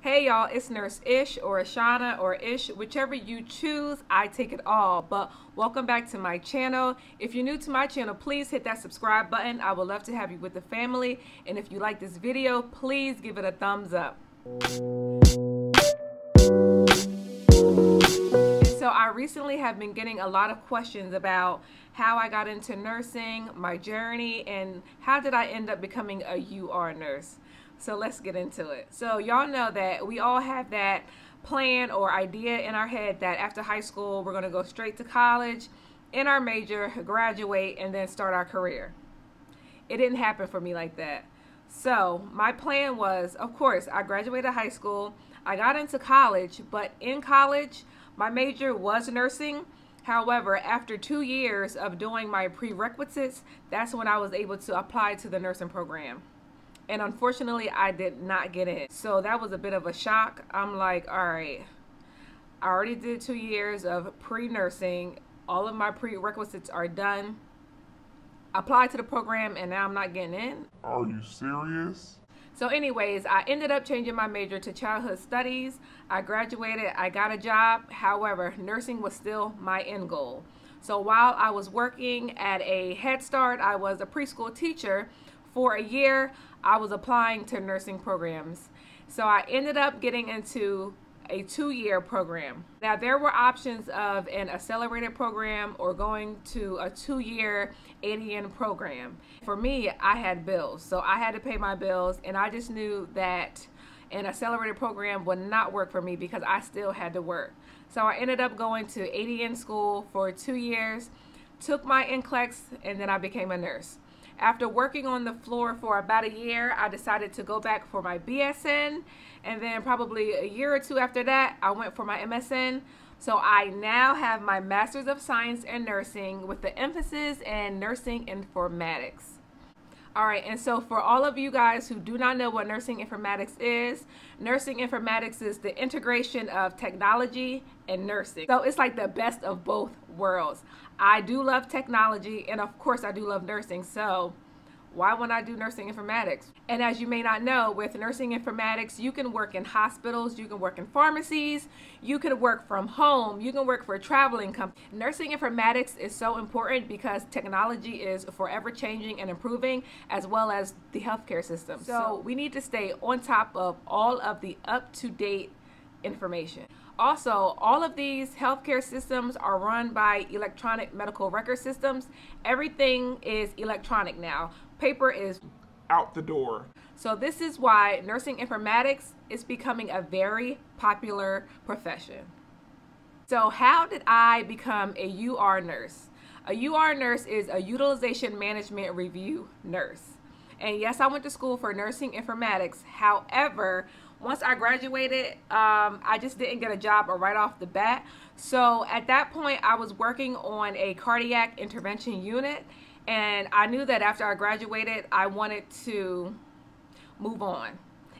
Hey y'all, it's Nurse Ish or Ashana or Ish, whichever you choose, I take it all. But welcome back to my channel. If you're new to my channel, please hit that subscribe button. I would love to have you with the family. And if you like this video, please give it a thumbs up. So I recently have been getting a lot of questions about how I got into nursing, my journey, and how did I end up becoming a UR nurse. So let's get into it. So y'all know that we all have that plan or idea in our head that after high school, we're going to go straight to college, in our major, graduate, and then start our career. It didn't happen for me like that. So my plan was, of course, I graduated high school, I got into college, but in college, my major was nursing. However, after 2 years of doing my prerequisites, that's when I was able to apply to the nursing program. And unfortunately, I did not get in. So that was a bit of a shock. I'm like, all right, I already did 2 years of pre-nursing. All of my prerequisites are done. Applied to the program and now I'm not getting in. Are you serious? So anyways, I ended up changing my major to childhood studies. I graduated, I got a job. However, nursing was still my end goal. So while I was working at a Head Start, I was a preschool teacher. For a year, I was applying to nursing programs. So I ended up getting into a 2-year program. Now there were options of an accelerated program or going to a 2-year ADN program. For me, I had bills, so I had to pay my bills, and I just knew that an accelerated program would not work for me because I still had to work. So I ended up going to ADN school for 2 years, took my NCLEX, and then I became a nurse. After working on the floor for about a year, I decided to go back for my BSN, and then probably a year or two after that, I went for my MSN. So I now have my Master's of Science in Nursing with the emphasis in nursing informatics. All right, and so for all of you guys who do not know what nursing informatics is the integration of technology and nursing. So it's like the best of both worlds. I do love technology, and of course I do love nursing, so why wouldn't I do nursing informatics? And as you may not know, with nursing informatics, you can work in hospitals, you can work in pharmacies, you can work from home, you can work for a traveling company. Nursing informatics is so important because technology is forever changing and improving, as well as the healthcare system. So we need to stay on top of all of the up-to-date information. Also, all of these healthcare systems are run by electronic medical record systems. Everything is electronic now. Paper is Out the door. So this is why nursing informatics is becoming a very popular profession. So how did I become a UR nurse? A UR nurse is a Utilization Management Review nurse. And yes, I went to school for nursing informatics. However, once I graduated, I just didn't get a job right off the bat. So at that point, I was working on a cardiac intervention unit, and I knew that after I graduated, I wanted to move on.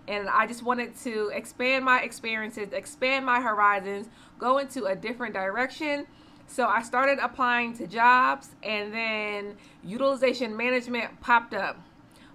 And I just wanted to expand my experiences, expand my horizons, go into a different direction. So I started applying to jobs, and then utilization management popped up.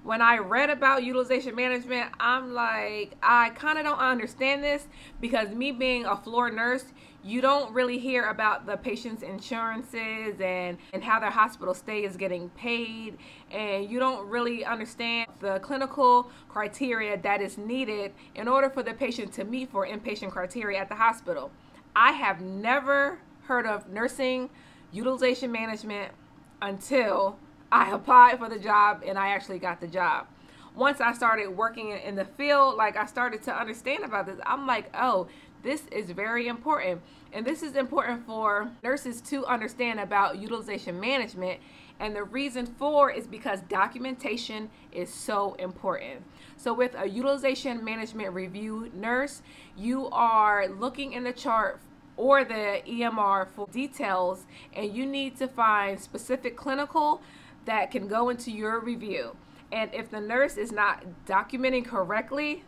When I read about utilization management, I'm like, I kind of don't understand this, because me being a floor nurse, you don't really hear about the patient's insurances and how their hospital stay is getting paid, and you don't really understand the clinical criteria that is needed in order for the patient to meet for inpatient criteria at the hospital. I have never heard of nursing utilization management until I applied for the job and I actually got the job. Once I started working in the field, like I started to understand about this, I'm like, oh, this is very important. And this is important for nurses to understand about utilization management. And the reason for is because documentation is so important. So with a utilization management review nurse, you are looking in the chart or the EMR for details, and you need to find specific clinical that can go into your review. And if the nurse is not documenting correctly,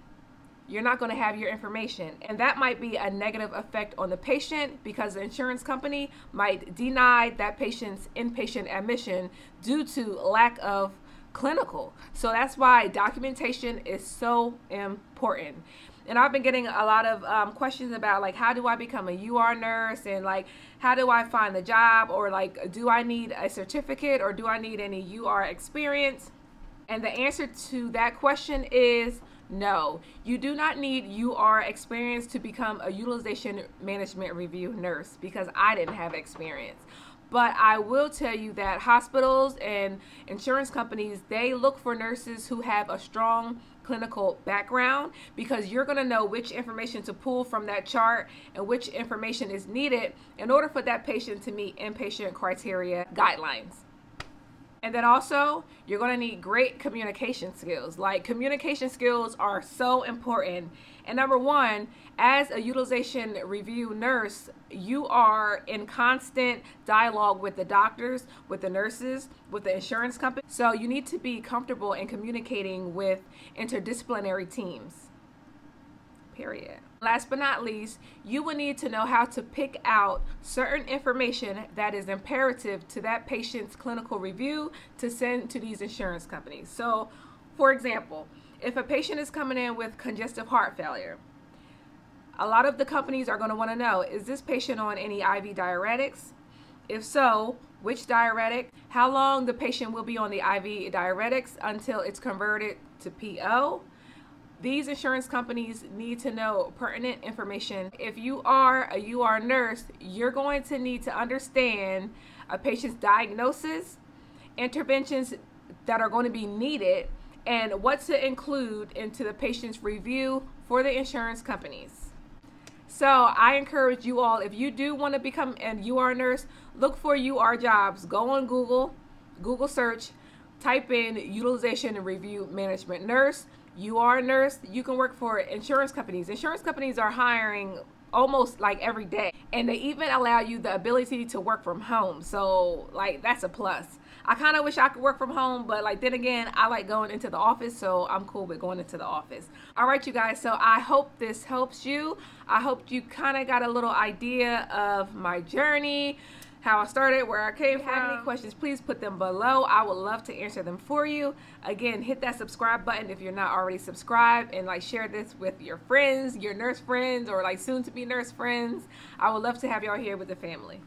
you're not going to have your information. And that might be a negative effect on the patient, because the insurance company might deny that patient's inpatient admission due to lack of clinical. So that's why documentation is so important. And I've been getting a lot of questions about like, how do I become a UR nurse, and like, how do I find the job, or like, do I need a certificate, or do I need any UR experience? And the answer to that question is no. You do not need UR experience to become a utilization management review nurse, because I didn't have experience. But I will tell you that hospitals and insurance companies, they look for nurses who have a strong clinical background, because you're going to know which information to pull from that chart and which information is needed in order for that patient to meet inpatient criteria guidelines. And then also, you're going to need great communication skills. Like, communication skills are so important. And number one, as a utilization review nurse, you are in constant dialogue with the doctors, with the nurses, with the insurance company. So you need to be comfortable in communicating with interdisciplinary teams. Period. Last but not least, you will need to know how to pick out certain information that is imperative to that patient's clinical review to send to these insurance companies. So, for example, if a patient is coming in with congestive heart failure, a lot of the companies are going to want to know, is this patient on any IV diuretics? If so, which diuretic? How long the patient will be on the IV diuretics until it's converted to PO? These insurance companies need to know pertinent information. If you are a UR nurse, you're going to need to understand a patient's diagnosis, interventions that are going to be needed, and what to include into the patient's review for the insurance companies. So I encourage you all, if you do want to become a UR nurse, look for UR jobs. Go on Google search, type in utilization and review management nurse. UR nurse. You can work for insurance companies. Insurance companies are hiring almost like every day, and they even allow you the ability to work from home. So like, that's a plus. I kind of wish I could work from home, but like, then again, I like going into the office, so I'm cool with going into the office. All right, you guys, so I hope this helps you. I hope you kind of got a little idea of my journey, how I started, where I came from. If you have any questions, please put them below. I would love to answer them for you. Again, hit that subscribe button if you're not already subscribed, and like, share this with your friends, your nurse friends, or like soon to be nurse friends. I would love to have y'all here with the family.